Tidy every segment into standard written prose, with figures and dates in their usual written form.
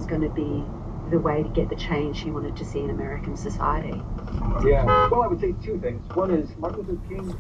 was going to be the way to get the change he wanted to see in American society. Yeah, well, I would say two things. One is Martin Luther King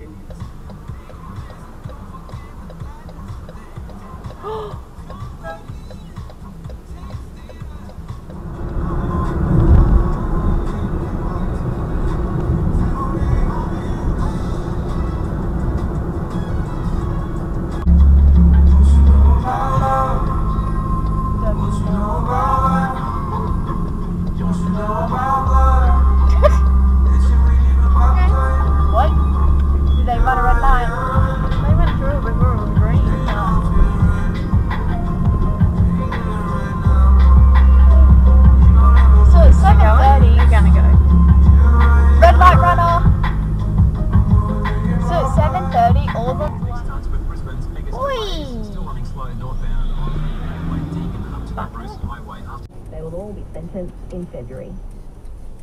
What? Did they run a red light? They went through, but we're on green. So it's 7:30. You're gonna go. Red light runner. So it's 7:30. All the. They will all be sentenced in February.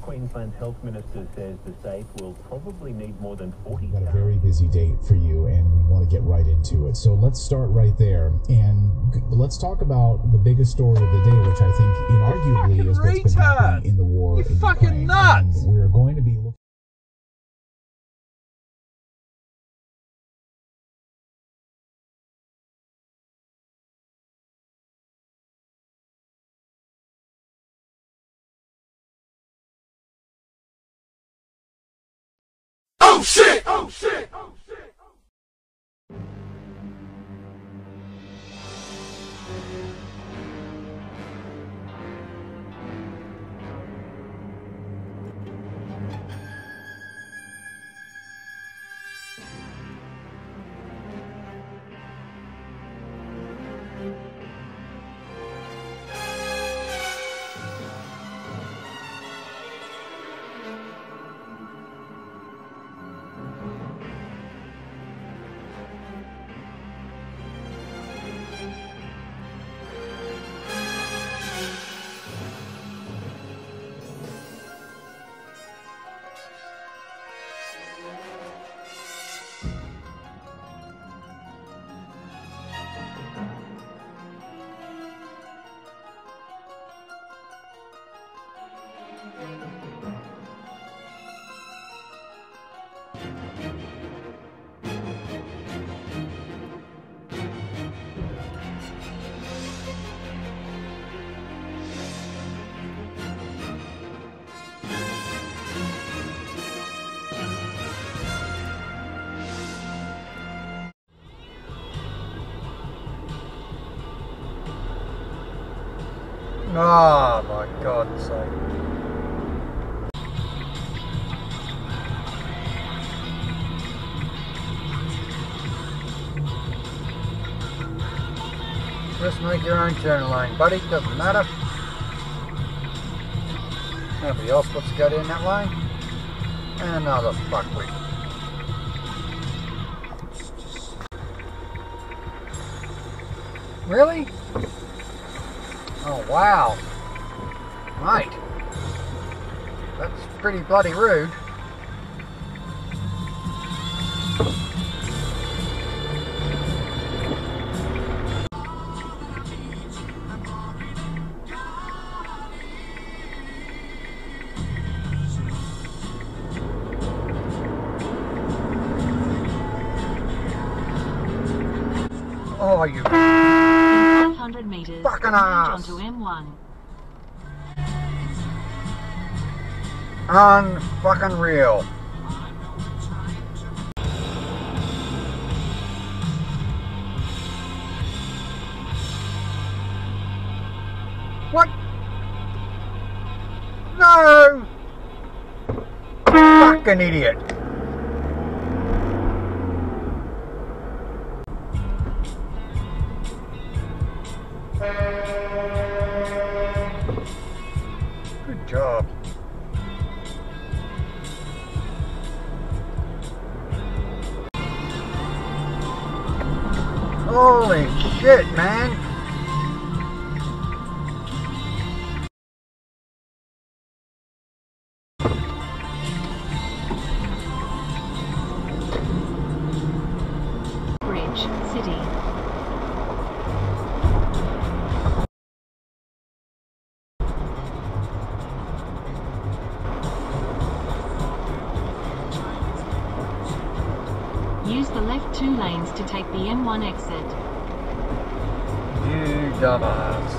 Queensland's health minister says the state will probably need more than 40. We've got a very busy date for you, and we want to get right into it. So let's start right there, and let's talk about the biggest story of the day, which I think inarguably is what's been happening in the war in Ukraine. And we're going to be looking. Oh shit! Oh shit! Oh shit! Oh my God's sake. Just make your own turn lane, buddy. Doesn't matter. Nobody else wants to go down that lane. And another fuckwit. Really? Oh wow. Mate. That's pretty bloody rude. Oh, you 500 meters. fucking ass! Onto M1. Unfucking real. What? No! Fucking idiot. Good job. Holy shit, man. use the left 2 lanes to take the M1 exit. You dumbass.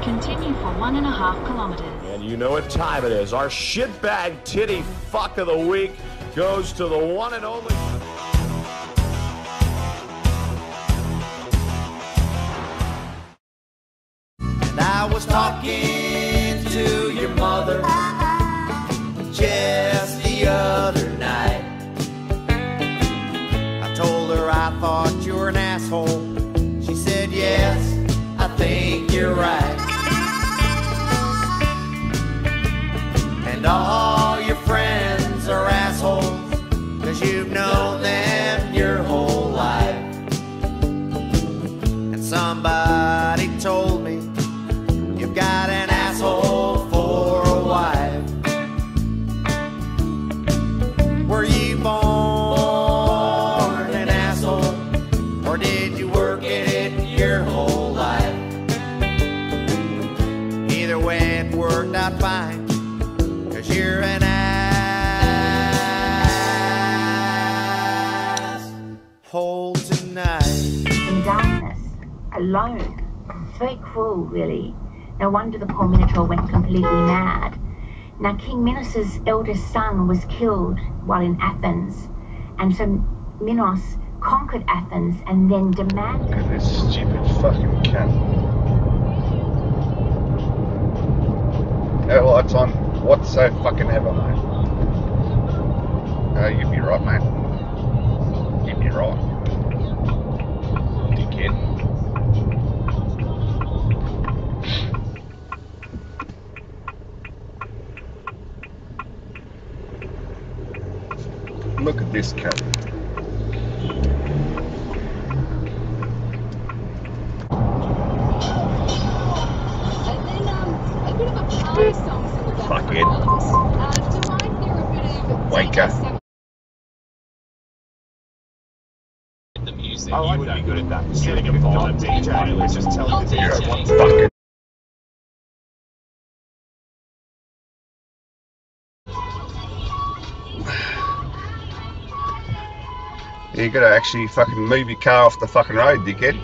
Continue for 1.5 kilometers. And you know what time it is. Our shitbag titty fuck of the week goes to the one and only. And I was talking to your mother just the other night. I told her I thought you were an asshole. She said, yes, I think you're right. And all your friends are assholes, 'cause you've known them your whole life. And somebody told me you've got an asshole for a wife. Were you born an asshole, or did you work at it your whole life? Either way, it worked out fine, 'cause you're an asshole tonight. In darkness, alone, very cruel, really. No wonder the poor Minotaur went completely mad. Now, King Minos' eldest son was killed while in Athens, and so Minos conquered Athens and then demanded... Look at this stupid fucking cunt. No lights on whatsoever, mate. You'd be right, mate. You'd be right. Dickhead. Look at this cat. And then a bit of a party song in the background. Do I hear a bit of Wake up. The music. Oh, I would be good at that. Sitting in front of DJ, let's just tell the DJ what the Fucking. You gotta actually fucking move your car off the fucking road, dickhead.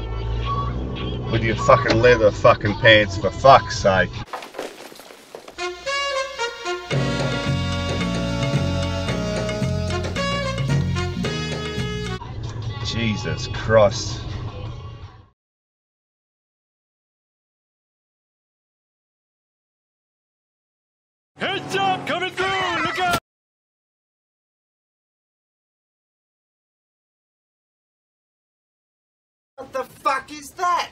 With your fucking leather fucking pants, for fuck's sake. Jesus Christ. Heads up, coming through! Look out! What the fuck is that?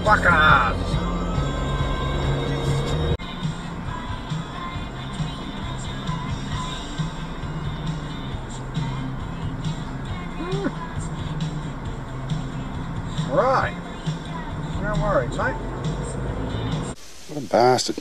Fuckers! Right. No worries, mate. What a bastard.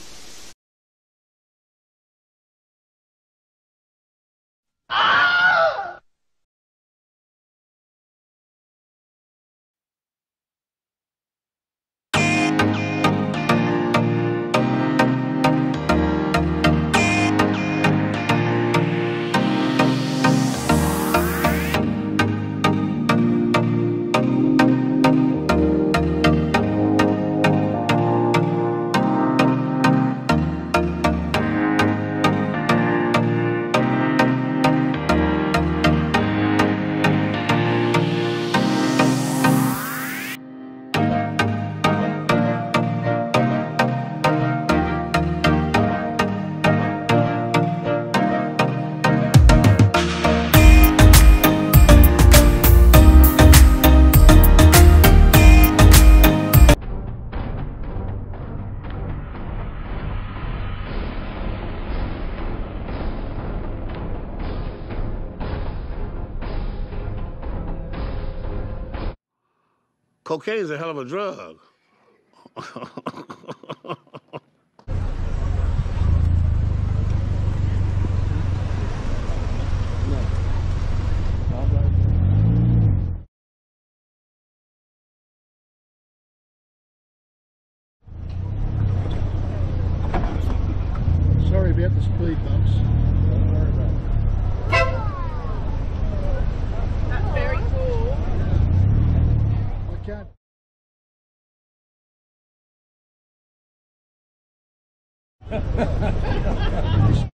Cocaine's a hell of a drug. the speed bumps. Don't worry about it. That's very cool. I can't.